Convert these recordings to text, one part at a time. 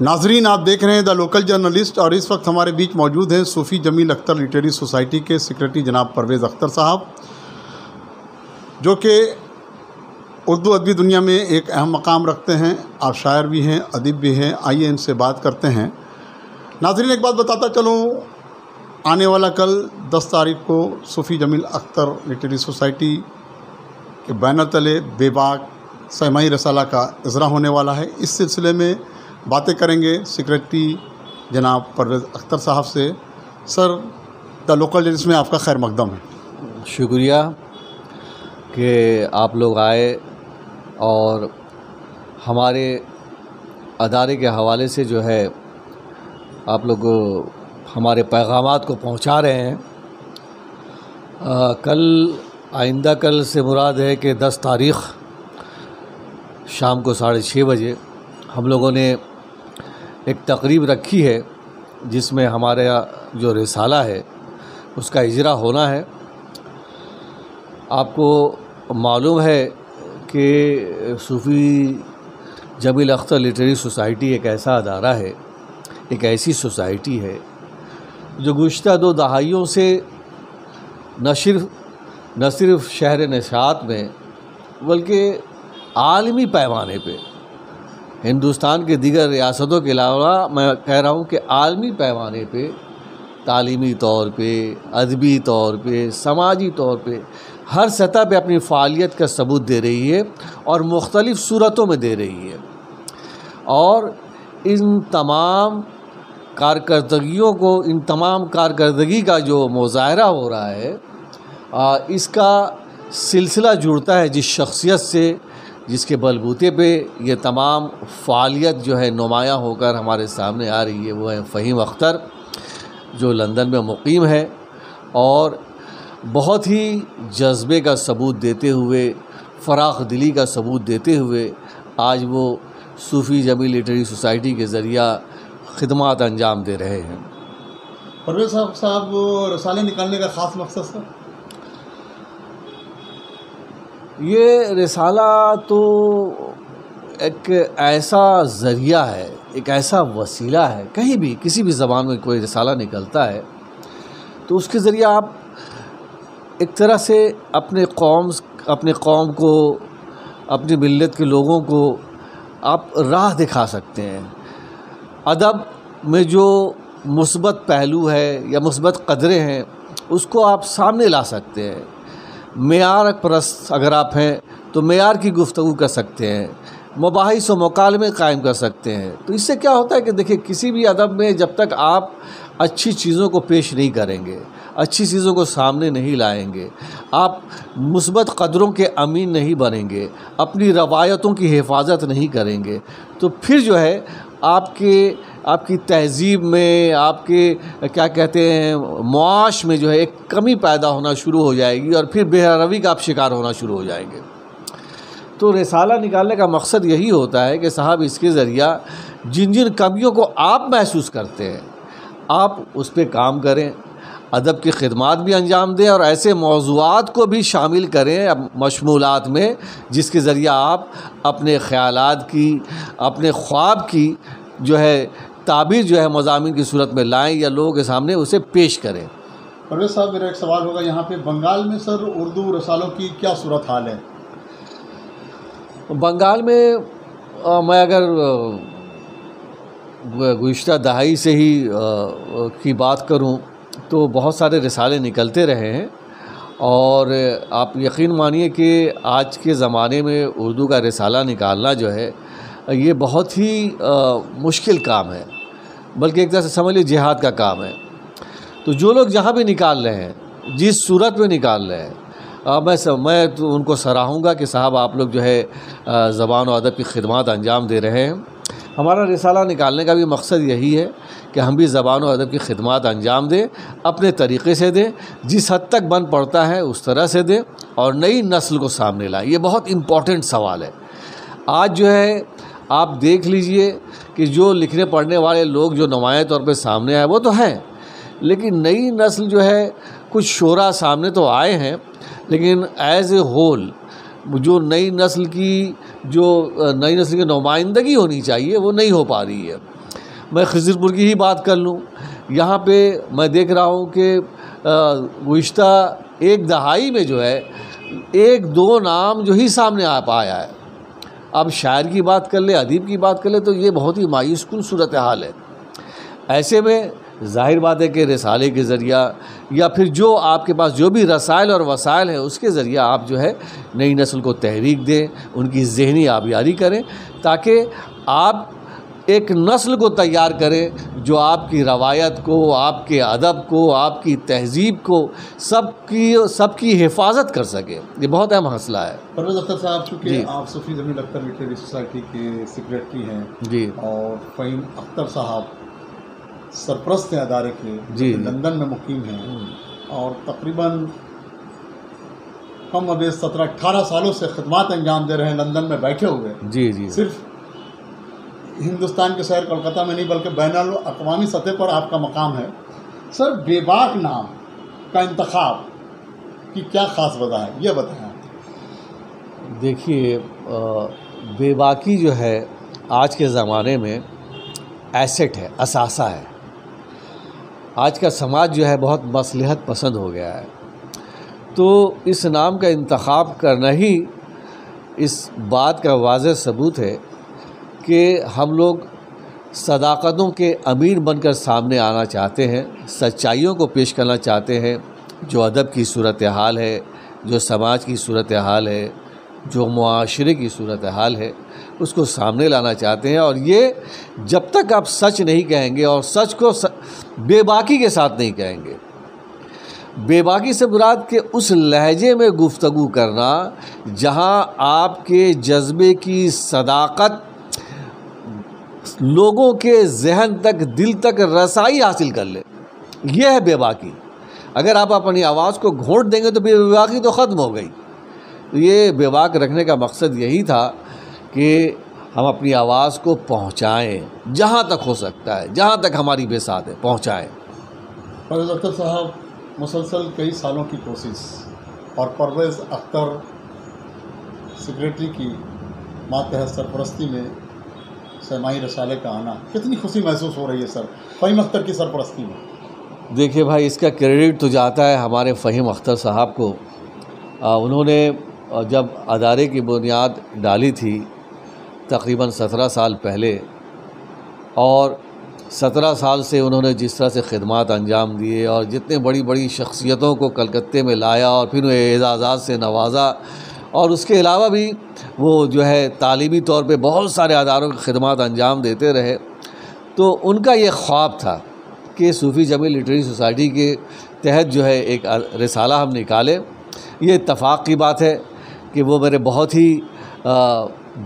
ناظرین، آپ دیکھ رہے ہیں دا لوکل جرنلسٹ، اور اس وقت ہمارے بیچ موجود ہیں صوفی جمیل اختر لٹریری سوسائٹی کے سیکریٹری جناب پرویز اختر صاحب، جو کہ اردو ادبی دنیا میں ایک اہم مقام رکھتے ہیں۔ آپ شاعر بھی ہیں، ادیب بھی ہیں۔ آئیے ان سے بات کرتے ہیں۔ ناظرین، ایک بات بتاتا چلوں، آنے والا کل 10 تاریخ کو صوفی جمیل اختر لٹریری سوسائٹی کے بینر تلے بے باک سیمائی رسالہ کا اجرا ہونے والا ہے۔ اس سلسلے میں باتیں کریں گے سیکریٹری جناب پرویز اختر صاحب سے۔ سر، دا لوکل جرنلسٹ میں آپ کا خیر مقدم ہے۔ شکریہ کہ آپ لوگ آئے اور ہمارے ادارے کے حوالے سے جو ہے آپ لوگ ہمارے پیغامات کو پہنچا رہے ہیں۔ کل سے مراد ہے کہ 10 تاریخ شام کو 6:30 بجے ہم لوگوں نے ایک تقریب رکھی ہے جس میں ہمارا جو رسالہ ہے اس کا اجرا ہونا ہے۔ آپ کو معلوم ہے کہ صوفی جمیل اختر لٹریری سوسائٹی ایک ایسا ادارہ ہے، ایک ایسی سوسائٹی ہے جو گزشتہ 2 دہائیوں سے نہ صرف شہر نشاط میں بلکہ عالمی پیمانے پہ، ہندوستان کے دیگر ریاستوں کے علاوہ میں کہہ رہا ہوں کہ عالمی پیمانے پہ تعلیمی طور پہ، ادبی طور پہ، سماجی طور پہ ہر سطح پہ اپنی فعالیت کا ثبوت دے رہی ہے اور مختلف صورتوں میں دے رہی ہے۔ اور ان تمام کارکردگی کا جو مظاہرہ ہو رہا ہے، اس کا سلسلہ جڑتا ہے جس شخصیت سے، جس کے بلبوتے پہ یہ تمام فعالیت جو ہے نمایاں ہو کر ہمارے سامنے آ رہی ہے، وہ ہے فہیم اختر، جو لندن میں مقیم ہے اور بہت ہی جذبے کا ثبوت دیتے ہوئے، فراخ دلی کا ثبوت دیتے ہوئے آج وہ صوفی جمیل لٹریری سوسائٹی کے ذریعہ خدمات انجام دے رہے ہیں۔ پرویز صاحب، رسالے نکالنے کا خاص مقصد سر؟ یہ رسالہ تو ایک ایسا ذریعہ ہے، ایک ایسا وسیلہ ہے، کہیں بھی کسی بھی زبان میں کوئی رسالہ نکلتا ہے تو اس کے ذریعہ آپ ایک طرح سے اپنے قوم کو، اپنی ملت کے لوگوں کو آپ راہ دکھا سکتے ہیں۔ ادب میں جو مثبت پہلو ہے یا مثبت قدریں ہیں اس کو آپ سامنے لا سکتے ہیں۔ معیار پرست اگر آپ ہیں تو معیار کی گفتگو کر سکتے ہیں، مباحث و مکالمے قائم کر سکتے ہیں۔ تو اس سے کیا ہوتا ہے کہ دیکھیں، کسی بھی ادب میں جب تک آپ اچھی چیزوں کو پیش نہیں کریں گے، اچھی چیزوں کو سامنے نہیں لائیں گے، آپ مثبت قدروں کے امین نہیں بنیں گے، اپنی روایتوں کی حفاظت نہیں کریں گے، تو پھر جو ہے آپ کی تہذیب میں، آپ کے کیا کہتے ہیں معاش میں جو ہے ایک کمی پیدا ہونا شروع ہو جائے گی اور پھر بے روی کا آپ شکار ہونا شروع ہو جائیں گے۔ تو رسالہ نکالنے کا مقصد یہی ہوتا ہے کہ صاحب اس کے ذریعہ جن کمیوں کو آپ محسوس کرتے ہیں آپ اس پہ کام کریں، ادب کی خدمات بھی انجام دیں اور ایسے موضوعات کو بھی شامل کریں مشمولات میں جس کے ذریعہ آپ اپنے خیالات کی، اپنے خواب کی جو ہے تعبیر جو ہے مضامین کی صورت میں لائیں یا لوگوں کے سامنے اسے پیش کریں۔ پرویز صاحب، میرا ایک سوال ہوگا یہاں پہ، بنگال میں سر اردو رسالوں کی کیا صورتحال ہے؟ بنگال میں میں اگر گزشتہ دہائی سے ہی کی بات کروں تو بہت سارے رسالے نکلتے رہے ہیں، اور آپ یقین مانیے کہ آج کے زمانے میں اردو کا رسالہ نکالنا جو ہے یہ بہت ہی مشکل کام ہے، بلکہ ایک طرح سے سمجھ لیجیے جہاد کا کام ہے۔ تو جو لوگ جہاں بھی نکال رہے ہیں، جس صورت میں نکال رہے ہیں، میں تو ان کو سراہوں گا کہ صاحب آپ لوگ جو ہے زبان و ادب کی خدمات انجام دے رہے ہیں۔ ہمارا رسالہ نکالنے کا بھی مقصد یہی ہے کہ ہم بھی زبان و ادب کی خدمات انجام دیں، اپنے طریقے سے دیں، جس حد تک بن پڑتا ہے اس طرح سے دیں اور نئی نسل کو سامنے لائیں۔ یہ بہت امپورٹنٹ سوال ہے۔ آج جو ہے آپ دیکھ لیجئے کہ جو لکھنے پڑھنے والے لوگ جو نمایاں طور پہ سامنے آئے وہ تو ہیں، لیکن نئی نسل جو ہے کچھ شعراء سامنے تو آئے ہیں، لیکن ایز اے ہول جو نئی نسل کی نمائندگی ہونی چاہیے وہ نہیں ہو پا رہی ہے۔ میں خضرپور کی ہی بات کر لوں، یہاں پہ میں دیکھ رہا ہوں کہ گزشتہ ایک دہائی میں جو ہے ایک دو نام جو ہی سامنے آیا ہے. اب شاعر کی بات کر لے، ادیب کی بات کر لے، تو یہ بہت ہی مایوس کن صورتحال ہے. ایسے میں ظاہر بات ہے کہ رسالے کے ذریعہ یا پھر جو آپ کے پاس جو بھی رسائل اور وسائل ہیں اس کے ذریعہ آپ جو ہے نئی نسل کو تحریک دیں، ان کی ذہنی آبیاری کریں، تاکہ آپ ایک نسل کو تیار کریں جو آپ کی روایت کو، آپ کے ادب کو، آپ کی تہذیب کو، سب کی حفاظت کر سکے. یہ بہت اہم مسئلہ ہے. پرویز اختر صاحب، چونکہ آپ صوفی جمیل اختر لٹریری سوسائٹی کے سیکریٹری ہیں جی، اور فہیم اختر صاحب سرپرست ہیں ادارے کے، جی، لندن میں مقیم ہیں، اور تقریباً کم و بیش 17-18 سالوں سے خدمات انجام دے رہے ہیں لندن میں بیٹھے ہوئے. جی جی صرف ہندوستان کے شہر کولکتہ میں نہیں بلکہ بین الاقوامی سطح پر آپ کا مقام ہے. سر، بے باک نام کا انتخاب کی کیا خاص وجہ ہے، یہ بتائیں. دیکھیے، بے باکی جو ہے آج کے زمانے میں ایسٹ ہے، اثاثہ ہے. آج کا سماج جو ہے بہت مصلحت پسند ہو گیا ہے، تو اس نام کا انتخاب کرنا ہی اس بات کا واضح ثبوت ہے کہ ہم لوگ صداقتوں کے امیر بن کر سامنے آنا چاہتے ہیں، سچائیوں کو پیش کرنا چاہتے ہیں. جو ادب کی صورتحال ہے، جو سماج کی صورتحال ہے، جو معاشرے کی صورتحال ہے، اس کو سامنے لانا چاہتے ہیں. اور یہ جب تک آپ سچ نہیں کہیں گے اور سچ کو بے باکی کے ساتھ نہیں کہیں گے. بے باکی سے مراد کہ اس لہجے میں گفتگو کرنا جہاں آپ کے جذبے کی صداقت لوگوں کے ذہن تک، دل تک رسائی حاصل کر لے، یہ ہے بے باکی. اگر آپ اپنی آواز کو گھونٹ دیں گے تو بے باکی تو ختم ہو گئی. یہ بے باک رکھنے کا مقصد یہی تھا کہ ہم اپنی آواز کو پہنچائیں جہاں تک ہو سکتا ہے، جہاں تک ہماری بساط ہے، پہنچائیں. پرویز اختر صاحب، مسلسل کئی سالوں کی کوشش اور پرویز اختر سیکریٹری کی ماتحت سرپرستی میں سماعی رسالے کا آنا، کتنی خوشی محسوس ہو رہی ہے سر فہیم اختر کی سرپرستی میں؟ دیکھیے بھائی، اس کا کریڈٹ تو جاتا ہے ہمارے فہیم اختر صاحب کو. انہوں نے جب ادارے کی بنیاد ڈالی تھی تقریباً 17 سال پہلے، اور 17 سال سے انہوں نے جس طرح سے خدمات انجام دیے اور جتنے بڑی بڑی شخصیتوں کو کلکتے میں لایا اور پھر انہیں اعزازات سے نوازا، اور اس کے علاوہ بھی وہ جو ہے تعلیمی طور پہ بہت سارے اداروں کی خدمات انجام دیتے رہے. تو ان کا یہ خواب تھا کہ صوفی جمیل لٹریری سوسائٹی کے تحت جو ہے ایک رسالہ ہم نکالیں. یہ اتفاق کی بات ہے کہ وہ میرے بہت ہی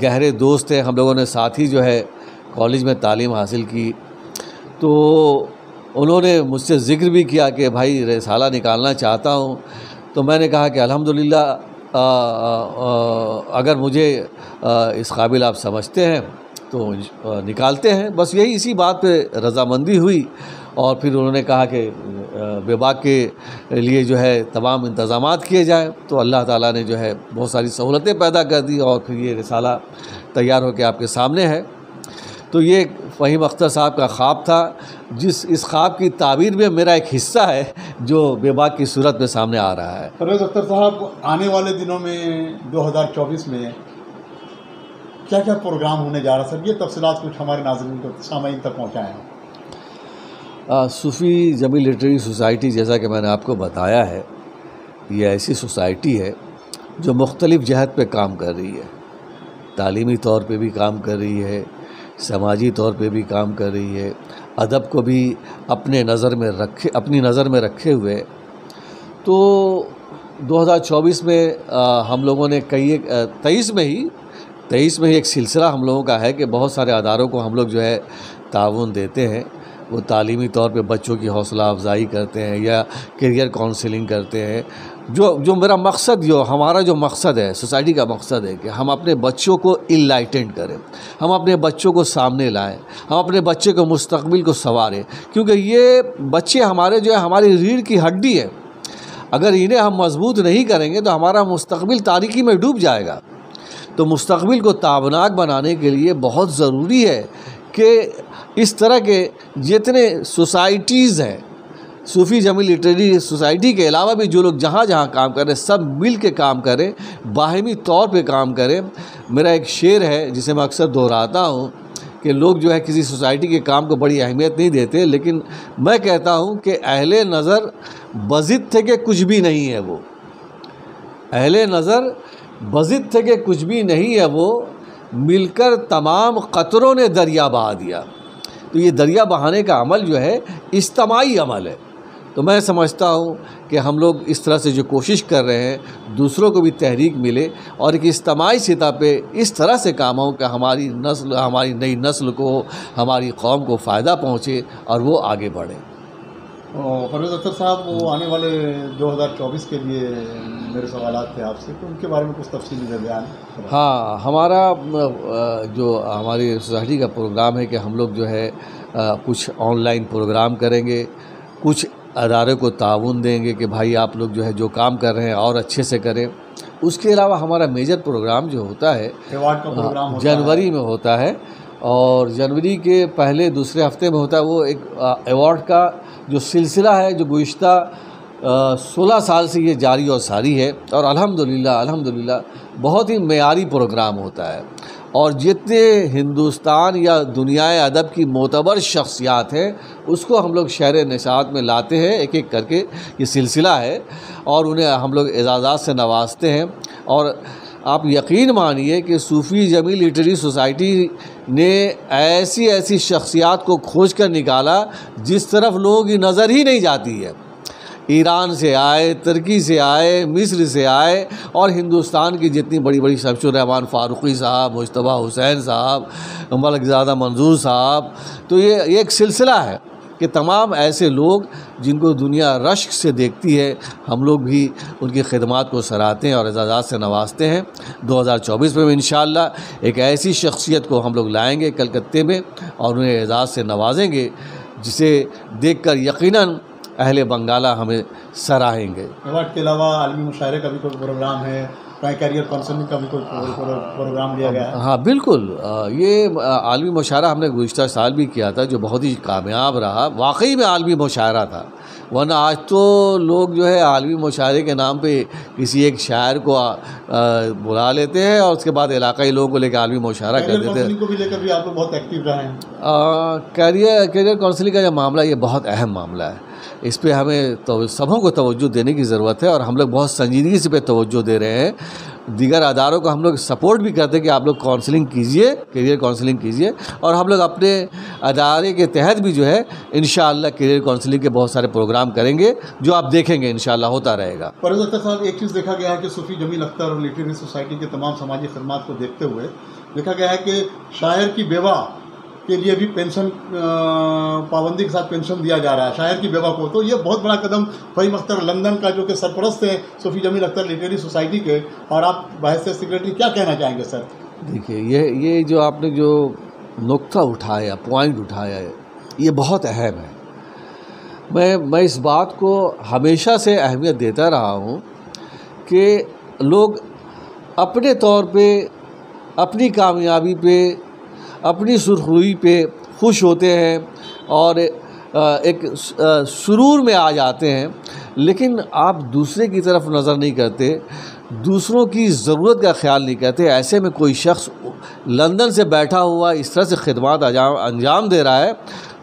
گہرے دوست ہیں. ہم لوگوں نے ساتھ ہی جو ہے کالج میں تعلیم حاصل کی. تو انہوں نے مجھ سے ذکر بھی کیا کہ بھائی رسالہ نکالنا چاہتا ہوں. تو میں نے کہا کہ الحمدللہ اگر مجھے اس قابل آپ سمجھتے ہیں تو نکالتے ہیں. بس یہی اسی بات پہ رضامندی ہوئی، اور پھر انہوں نے کہا کہ بے باک کے لیے جو ہے تمام انتظامات کیے جائیں. تو اللہ تعالیٰ نے جو ہے بہت ساری سہولتیں پیدا کر دی اور پھر یہ رسالہ تیار ہو کے آپ کے سامنے ہے. تو یہ فہیم اختر صاحب کا خواب تھا، اس خواب کی تعبیر میں میرا ایک حصہ ہے جو بے باک کی صورت میں سامنے آ رہا ہے. پرویز اختر صاحب، آنے والے دنوں میں 2024 میں کیا کیا پروگرام ہونے جا رہا ہے سر؟ یہ تفصیلات کچھ ہمارے ناظرین کو، سامعین تک پہنچائیں. صوفی جمیل لٹریری سوسائٹی، جیسا کہ میں نے آپ کو بتایا ہے، یہ ایسی سوسائٹی ہے جو مختلف جہت پہ کام کر رہی ہے. تعلیمی طور پہ بھی کام کر رہی ہے، سماجی طور پہ بھی کام کر رہی ہے، ادب کو بھی اپنی نظر میں رکھے ہوئے. تو 2024 میں ہم لوگوں نے 23 میں ہی ایک سلسلہ ہم لوگوں کا ہے کہ بہت سارے اداروں کو ہم لوگ جو ہے تعاون دیتے ہیں. وہ تعلیمی طور پہ بچوں کی حوصلہ افزائی کرتے ہیں یا کیریئر کاؤنسلنگ کرتے ہیں. جو میرا مقصد، ہمارا جو مقصد ہے، سوسائٹی کا مقصد ہے کہ ہم اپنے بچوں کو انلائٹنڈ کریں، ہم اپنے بچوں کو سامنے لائیں، ہم اپنے بچے کو مستقبل کو سنواریں. کیونکہ یہ بچے ہمارے جو ہے ہماری ریڑھ کی ہڈی ہے. اگر انہیں ہم مضبوط نہیں کریں گے تو ہمارا مستقبل تاریکی میں ڈوب جائے گا. تو مستقبل کو تابناک بنانے کے لیے بہت ضروری ہے کہ اس طرح کے جتنے سوسائٹیز ہیں، صوفی جمی لٹریری سوسائٹی کے علاوہ بھی جو لوگ جہاں جہاں کام کر رہے ہیں، سب مل کے کام کریں، باہمی طور پہ کام کریں۔ میرا ایک شعر ہے جسے میں اکثر دہراتا ہوں کہ لوگ جو ہے کسی سوسائٹی کے کام کو بڑی اہمیت نہیں دیتے، لیکن میں کہتا ہوں کہ اہل نظر بضد تھے کہ کچھ بھی نہیں ہے وہ، اہل نظر بضد تھے کہ کچھ بھی نہیں ہے وہ، مل کر تمام قطروں نے دریا بہا دیا۔ تو یہ دریا بہانے کا عمل جو ہے اجتماعی عمل ہے۔ تو میں سمجھتا ہوں کہ ہم لوگ اس طرح سے جو کوشش کر رہے ہیں، دوسروں کو بھی تحریک ملے اور ایک اجتماعی سطح پہ اس طرح سے کام ہو کہ ہماری نئی نسل کو، ہماری قوم کو فائدہ پہنچے اور وہ آگے بڑھے۔ پرویز اختر صاحب، وہ آنے والے 2024 کے لیے میرے سوالات تھے آپ سے، تو ان کے بارے میں کچھ تفصیلی بیان۔ ہاں، ہمارا جو ہماری سوسائٹی کا پروگرام ہے کہ ہم لوگ جو ہے کچھ آن لائن پروگرام کریں گے، کچھ ادارے کو تعاون دیں گے کہ بھائی آپ لوگ جو ہے جو کام کر رہے ہیں اور اچھے سے کریں۔ اس کے علاوہ ہمارا میجر پروگرام جو ہوتا ہے ایوارڈ کا پروگرام جنوری میں ہوتا ہے، اور جنوری کے پہلے دوسرے ہفتے میں ہوتا ہے۔ وہ ایک ایوارڈ کا جو سلسلہ ہے جو گزشتہ 16 سال سے یہ جاری اور ساری ہے، اور الحمدللہ بہت ہی معیاری پروگرام ہوتا ہے، اور جتنے ہندوستان یا دنیا ادب کی معتبر شخصیات ہیں اس کو ہم لوگ شہر نشاط میں لاتے ہیں، ایک ایک کر کے یہ سلسلہ ہے، اور انہیں ہم لوگ اعزازات سے نوازتے ہیں۔ اور آپ یقین مانیے کہ صوفی جمی لٹریری سوسائٹی نے ایسی شخصیات کو کھوج کر نکالا جس طرف لوگوں کی نظر ہی نہیں جاتی ہے۔ ایران سے آئے، ترکی سے آئے، مصر سے آئے، اور ہندوستان کی جتنی بڑی بڑی شمس الرحمان فاروقی صاحب، مجتبیٰ حسین صاحب، ملک زادہ منظور صاحب، تو یہ ایک سلسلہ ہے کہ تمام ایسے لوگ جن کو دنیا رشک سے دیکھتی ہے، ہم لوگ بھی ان کی خدمات کو سراہتے ہیں اور اعزازات سے نوازتے ہیں۔ 2024 میں انشاءاللہ ایک ایسی شخصیت کو ہم لوگ لائیں گے کلکتے میں اور انہیں اعزاز سے نوازیں گے جسے دیکھ کر یقیناً اہل بنگالہ ہمیں سراہیں گے۔ ایوارڈ کے علاوہ عالمی مشاعرے کا بھی کوئی پروگرام ہے، کیریئر کانسلنگ کا بھی کوئی پروگرام لیا گیا ہے؟ ہاں بالکل، یہ عالمی مشاعرہ ہم نے گزشتہ سال بھی کیا تھا جو بہت ہی کامیاب رہا، واقعی میں عالمی مشاعرہ تھا، ورنہ آج تو لوگ جو ہے عالمی مشاعرے کے نام پہ کسی ایک شاعر کو بلا لیتے ہیں اور اس کے بعد علاقائی لوگوں کو لے کے عالمی مشاعرہ کر دیتے ہیں۔ کیریئر کانسلنگ کو بھی لے کر بھی آپ لوگ بہت ایکٹیو رہے ہیں۔ کیریئر کانسلنگ کا جو معاملہ یہ بہت اہم معاملہ ہے، اس پہ ہمیں سبھوں کو توجہ دینے کی ضرورت ہے، اور ہم لوگ بہت سنجیدگی سے پہ توجہ دے رہے ہیں۔ دیگر اداروں کو ہم لوگ سپورٹ بھی کرتے ہیں کہ آپ لوگ کانسلنگ کیجئے، کیریئر کانسلنگ کیجئے، اور ہم لوگ اپنے ادارے کے تحت بھی جو ہے انشاءاللہ کیریئر کانسلنگ کے بہت سارے پروگرام کریں گے جو آپ دیکھیں گے انشاءاللہ ہوتا رہے گا۔ پرویز اختر صاحب، ایک چیز دیکھا گیا ہے کہ صوفی جمیل اختر اور لٹریری سوسائٹی کے تمام سماجی خدمات کو دیکھتے ہوئے دیکھا گیا ہے کہ شاعر کی بیوہ کے لیے بھی پینشن پابندی کے ساتھ پینشن دیا جا رہا ہے شاعر کی بیوہ کو، تو یہ بہت بڑا قدم فہیم اختر لندن کا جو کہ سرپرست ہیں صوفی جمیل اختر لٹریری سوسائٹی کے، اور آپ بحیثیت سیکریٹری کیا کہنا چاہیں گے سر؟ دیکھیے، یہ جو آپ نے جو نقطہ اٹھایا، پوائنٹ اٹھایا ہے، یہ بہت اہم ہے۔ میں اس بات کو ہمیشہ سے اہمیت دیتا رہا ہوں کہ لوگ اپنے طور پہ، اپنی کامیابی پہ، اپنی سرخروئی پہ خوش ہوتے ہیں اور ایک سرور میں آ جاتے ہیں، لیکن آپ دوسرے کی طرف نظر نہیں کرتے، دوسروں کی ضرورت کا خیال نہیں کرتے۔ ایسے میں کوئی شخص لندن سے بیٹھا ہوا اس طرح سے خدمات انجام دے رہا ہے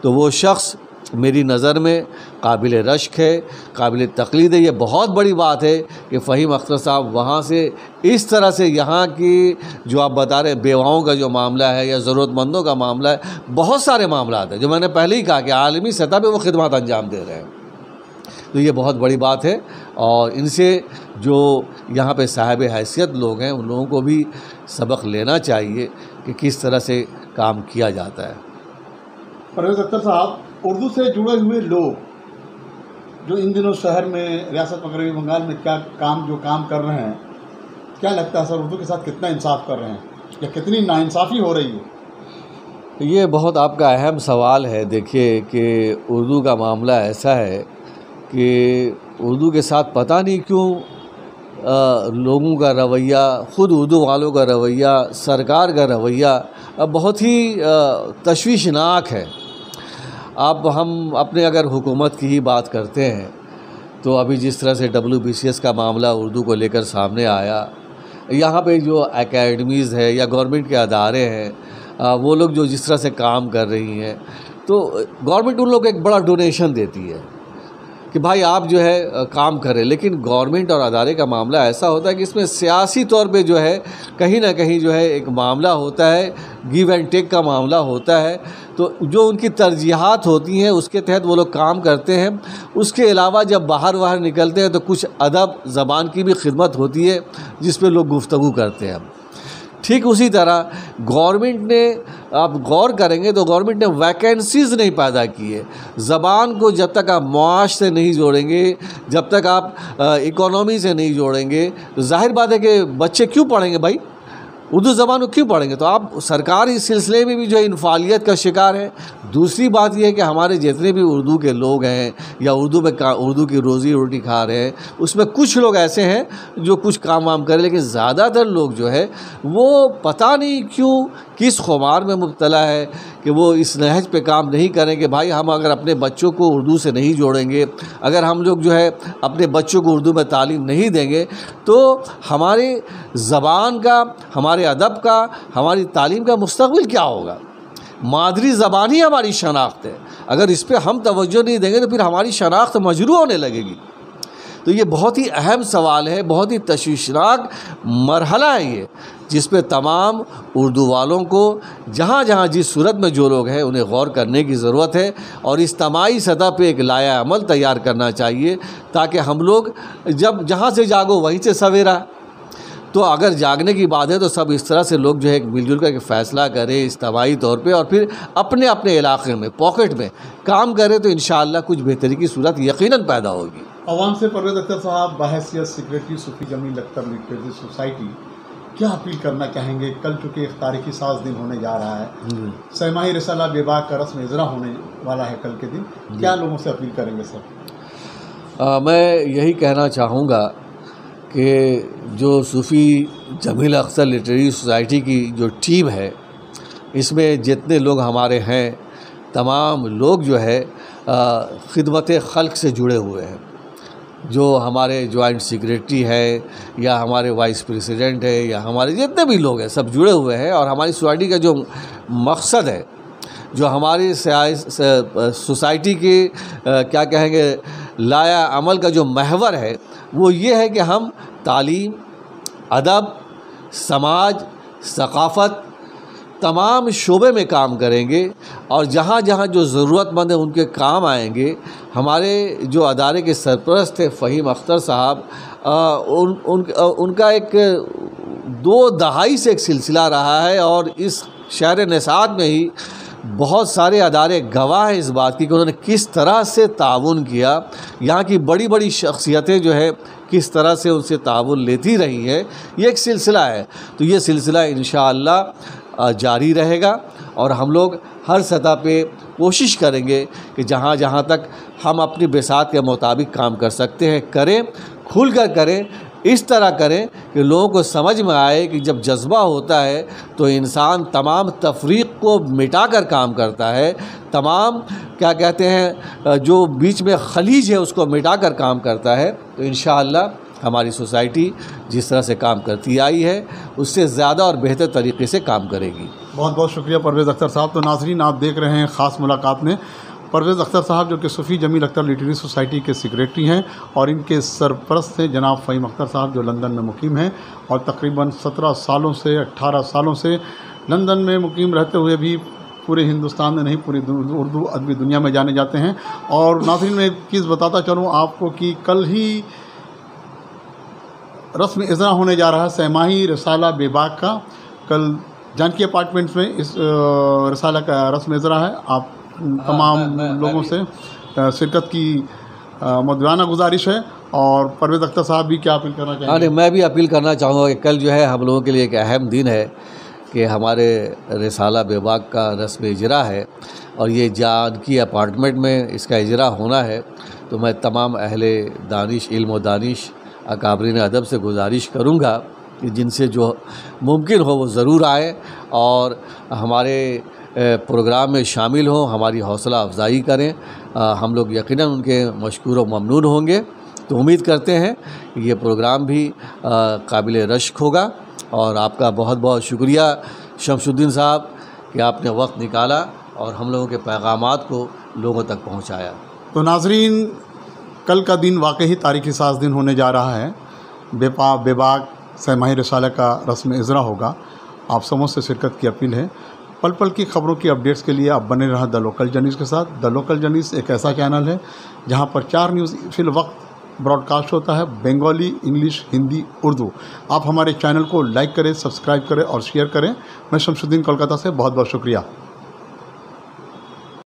تو وہ شخص میری نظر میں قابل رشک ہے، قابل تقلید ہے۔ یہ بہت بڑی بات ہے کہ فہیم اختر صاحب وہاں سے اس طرح سے یہاں کی جو آپ بتا رہے ہیں بیواؤں کا جو معاملہ ہے یا ضرورت مندوں کا معاملہ ہے، بہت سارے معاملات ہیں جو میں نے پہلے ہی کہا کہ عالمی سطح پہ وہ خدمات انجام دے رہے ہیں، تو یہ بہت بڑی بات ہے، اور ان سے جو یہاں پہ صاحب حیثیت لوگ ہیں ان لوگوں کو بھی سبق لینا چاہیے کہ کس طرح سے کام کیا جاتا ہے۔ پرویز اختر صاحب، اردو سے جڑے ہوئے لوگ جو ان دنوں شہر میں، ریاست مغربی بنگال میں کام کر رہے ہیں، کیا لگتا ہے سر اردو کے ساتھ کتنا انصاف کر رہے ہیں یا کتنی ناانصافی ہو رہی ہے؟ یہ بہت آپ کا اہم سوال ہے۔ دیکھیے کہ اردو کا معاملہ ایسا ہے کہ اردو کے ساتھ پتہ نہیں کیوں لوگوں کا رویہ، خود اردو والوں کا رویہ، سرکار کا رویہ بہت ہی تشویشناک ہے۔ اب ہم اپنے اگر حکومت کی ہی بات کرتے ہیں تو ابھی جس طرح سے WBCS کا معاملہ اردو کو لے کر سامنے آیا، یہاں پہ جو اکیڈمیز ہے یا گورنمنٹ کے ادارے ہیں وہ لوگ جو جس طرح سے کام کر رہی ہیں، تو گورنمنٹ ان لوگ کو ایک بڑا ڈونیشن دیتی ہے کہ بھائی آپ جو ہے کام کریں، لیکن گورنمنٹ اور ادارے کا معاملہ ایسا ہوتا ہے کہ اس میں سیاسی طور پہ جو ہے کہیں نہ کہیں جو ہے ایک معاملہ ہوتا ہے، گیو اینڈ ٹیک کا معاملہ ہوتا ہے، تو جو ان کی ترجیحات ہوتی ہیں اس کے تحت وہ لوگ کام کرتے ہیں۔ اس کے علاوہ جب باہر نکلتے ہیں تو کچھ ادب زبان کی بھی خدمت ہوتی ہے جس پہ لوگ گفتگو کرتے ہیں۔ ٹھیک اسی طرح گورنمنٹ نے، آپ غور کریں گے تو گورنمنٹ نے ویکنسیز نہیں پیدا کی ہے۔ زبان کو جب تک آپ معاش سے نہیں جوڑیں گے، جب تک آپ اکانومی سے نہیں جوڑیں گے، تو ظاہر بات ہے کہ بچے کیوں پڑھیں گے بھائی، اردو زبان کو کیوں پڑھیں گے؟ تو آپ سرکار اس سلسلے میں بھی جو ہے انفعالیت کا شکار ہے۔ دوسری بات یہ ہے کہ ہمارے جتنے بھی اردو کے لوگ ہیں یا اردو کی روزی روٹی کھا رہے ہیں، اس میں کچھ لوگ ایسے ہیں جو کچھ کام وام کریں، لیکن زیادہ تر لوگ جو ہے وہ پتہ نہیں کیوں کس خمار میں مبتلا ہے کہ وہ اس نہج پہ کام نہیں کریں کہ بھائی ہم اگر اپنے بچوں کو اردو سے نہیں جوڑیں گے، اگر ہم لوگ جو ہے اپنے بچوں کو اردو میں تعلیم نہیں دیں گے، تو ہماری زبان کا، ہمارے ادب کا، ہماری تعلیم کا مستقبل کیا ہوگا؟ مادری زبان ہی ہماری شناخت ہے، اگر اس پہ ہم توجہ نہیں دیں گے تو پھر ہماری شناخت مجروح ہونے لگے گی۔ تو یہ بہت ہی اہم سوال ہے، بہت ہی تشویشناک مرحلہ ہے یہ، جس پہ تمام اردو والوں کو جہاں جہاں جس صورت میں جو لوگ ہیں انہیں غور کرنے کی ضرورت ہے، اور اجتماعی سطح پہ ایک لائحہ عمل تیار کرنا چاہیے تاکہ ہم لوگ جب جہاں سے جاگو وہیں سے سویرا۔ تو اگر جاگنے کی بات ہے تو سب اس طرح سے لوگ جو ہے مل جل کر ایک فیصلہ کریں اجتماعی طور پہ، اور پھر اپنے اپنے علاقے میں پاکٹ میں کام کریں تو انشاءاللہ کچھ بہتری کی صورت یقیناً پیدا ہوگی۔ عوام سے پرویز اختر صاحب بحیثیت سیکریٹری صوفی جمیل اختر لٹریسی سوسائٹی کیا اپیل کرنا چاہیں گے؟ کل چونکہ ایک تاریخی ساز دن ہونے جا رہا ہے، سہ-ماہی رسالہ بے باک کا رسم اجرا ہونے والا ہے کل کے دن، کیا لوگوں سے اپیل کریں گے سر؟ میں یہی کہنا چاہوں گا کہ جو صوفی جمیل اختر لٹریری سوسائٹی کی جو ٹیم ہے، اس میں جتنے لوگ ہمارے ہیں تمام لوگ جو ہے خدمت خلق سے جڑے ہوئے ہیں۔ جو ہمارے جوائنٹ سیکریٹری ہے یا ہمارے وائس پریزیڈنٹ ہے یا ہمارے جتنے بھی لوگ ہیں سب جڑے ہوئے ہیں، اور ہماری سوسائٹی کا جو مقصد ہے، جو ہماری سوسائٹی کی کیا کہیں گے لائحہ عمل کا جو محور ہے، وہ یہ ہے کہ ہم تعلیم، ادب، سماج، ثقافت تمام شعبے میں کام کریں گے، اور جہاں جہاں جو ضرورت مند ہیں ان کے کام آئیں گے۔ ہمارے جو ادارے کے سرپرست تھے فہیم اختر صاحب، ان کا ایک 2 دہائی سے ایک سلسلہ رہا ہے، اور اس شہر نسات میں ہی بہت سارے ادارے گواہ ہیں اس بات کی کہ انہوں نے کس طرح سے تعاون کیا۔ یہاں کی بڑی بڑی شخصیتیں جو ہے کس طرح سے ان سے تعاون لیتی رہی ہیں۔ یہ ایک سلسلہ ہے، تو یہ سلسلہ انشاءاللہ جاری رہے گا، اور ہم لوگ ہر سطح پہ کوشش کریں گے کہ جہاں جہاں تک ہم اپنی بساط کے مطابق کام کر سکتے ہیں کریں، کھل کر کریں، اس طرح کریں کہ لوگوں کو سمجھ میں آئے کہ جب جذبہ ہوتا ہے تو انسان تمام تفریق کو مٹا کر کام کرتا ہے، تمام کیا کہتے ہیں جو بیچ میں خلیج ہے اس کو مٹا کر کام کرتا ہے۔ تو انشاءاللہ ہماری سوسائٹی جس طرح سے کام کرتی آئی ہے اس سے زیادہ اور بہتر طریقے سے کام کرے گی۔ بہت بہت شکریہ پرویز اختر صاحب۔ تو ناظرین، آپ دیکھ رہے ہیں خاص ملاقات میں پرویز اختر صاحب، جو کہ صوفی جمیل اختر لٹریری سوسائٹی کے سیکریٹری ہیں، اور ان کے سرپرست ہیں جناب فہیم اختر صاحب، جو لندن میں مقیم ہیں، اور تقریباً 17 سالوں سے 18 سالوں سے لندن میں مقیم رہتے ہوئے بھی پورے ہندوستان میں نہیں پوری اردو ادبی دنیا میں جانے جاتے ہیں۔ اور ناظرین، میں ایک چیز بتاتا چلوں آپ کو کہ کل ہی رسم اجرا ہونے جا رہا ہے سہ-ماہی رسالہ بے باک کا۔ کل جانکی اپارٹمنٹس میں اس رسالہ کا رسم اجرا ہے۔ آپ تمام لوگوں سے شرکت کی مدعوانہ گزارش ہے۔ اور پرویز اختر صاحب بھی کیا اپیل کرنا چاہیں گے؟ میں بھی اپیل کرنا چاہوں گا کہ کل جو ہے ہم لوگوں کے لیے ایک اہم دن ہے کہ ہمارے رسالہ بے باک کا رسم اجرا ہے، اور یہ جانکی اپارٹمنٹ میں اس کا اجرا ہونا ہے۔ تو میں تمام اہل دانش، علم و دانش، اکابرین ادب سے گزارش کروں گا کہ جن سے جو ممکن ہو وہ ضرور آئیں اور ہمارے پروگرام میں شامل ہوں، ہماری حوصلہ افزائی کریں. ہم لوگ یقیناً ان کے مشکور و ممنون ہوں گے. تو امید کرتے ہیں کہ یہ پروگرام بھی قابل رشک ہوگا. اور آپ کا بہت بہت شکریہ شمس الدین صاحب کہ آپ نے وقت نکالا اور ہم لوگوں کے پیغامات کو لوگوں تک پہنچایا. تو ناظرین، کل کا دن واقعی تاریخی ساز دن ہونے جا رہا ہے. بے باک سہ ماہی رسالہ کا رسم اجرا ہوگا. آپ سبوں سے شرکت کی اپیل ہے. پل پل کی خبروں کی اپڈیٹس کے لیے آپ بنے رہا دا لوکل جرنلسٹ کے ساتھ. دا لوکل جرنلسٹ ایک ایسا چینل ہے جہاں پر 4 نیوز فی الوقت براڈ کاسٹ ہوتا ہے: بنگالی، انگلش، ہندی، اردو. آپ ہمارے چینل کو لائک کریں، سبسکرائب کریں اور شیئر کریں. میں شمس الدین کولکاتہ سے بہت بہت شکریہ.